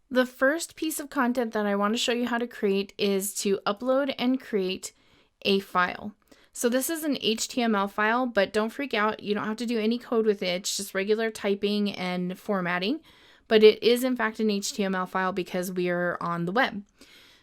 The first piece of content that I want to show you how to create is to upload and create a file. So this is an HTML file, but don't freak out. You don't have to do any code with it. It's just regular typing and formatting, but it is in fact an HTML file because we are on the web.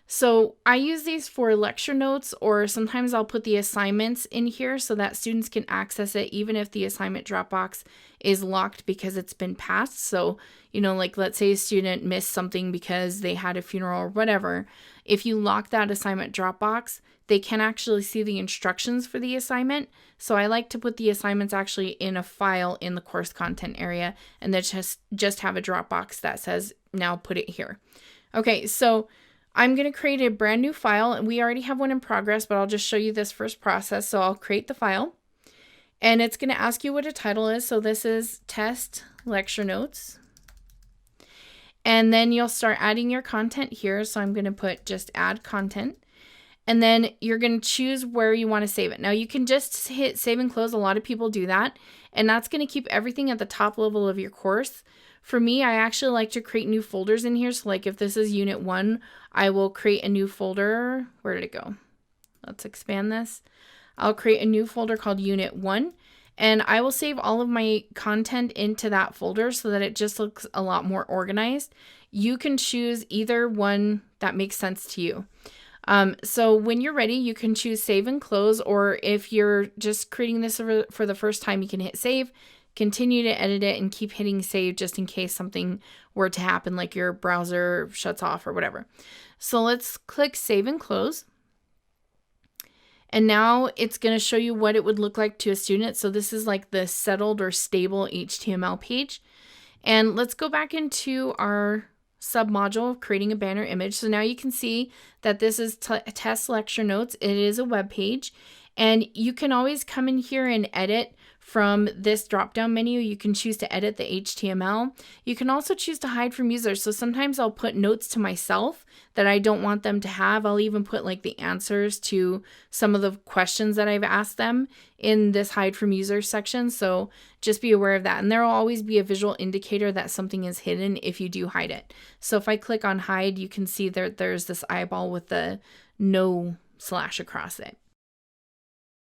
So I use these for lecture notes, or sometimes I'll put the assignments in here so that students can access it even if the assignment Dropbox is locked because it's been passed. So, like let's say a student missed something because they had a funeral or whatever. If you lock that assignment Dropbox, they can actually see the instructions for the assignment. So I like to put the assignments actually in a file in the course content area and then just have a Dropbox that says, now put it here. Okay, so I'm going to create a brand new file, and we already have one in progress, but I'll just show you this first process. So I'll create the file, and it's going to ask you what a title is. So this is Test Lecture Notes. And then you'll start adding your content here. So I'm going to put just add content. And then you're going to choose where you want to save it. Now you can just hit save and close. A lot of people do that. And that's going to keep everything at the top level of your course. For me, I actually like to create new folders in here. So like if this is Unit 1, I will create a new folder. Where did it go? Let's expand this. I'll create a new folder called Unit 1. And I will save all of my content into that folder so that it just looks a lot more organized. You can choose either one that makes sense to you. So when you're ready, you can choose save and close, or if you're just creating this for the first time, you can hit save, continue to edit it, and keep hitting save just in case something were to happen, like your browser shuts off or whatever. So let's click save and close. And now it's going to show you what it would look like to a student. So this is like the settled or stable HTML page. And let's go back into our submodule of creating a banner image. So now you can see that this is test lecture notes. It is a web page, and you can always come in here and edit from this drop-down menu. You can choose to edit the HTML. You can also choose to hide from users. So sometimes I'll put notes to myself that I don't want them to have. I'll even put like the answers to some of the questions that I've asked them in this hide from users section. So just be aware of that. And there will always be a visual indicator that something is hidden if you do hide it. So if I click on hide, you can see there's this eyeball with the no slash across it.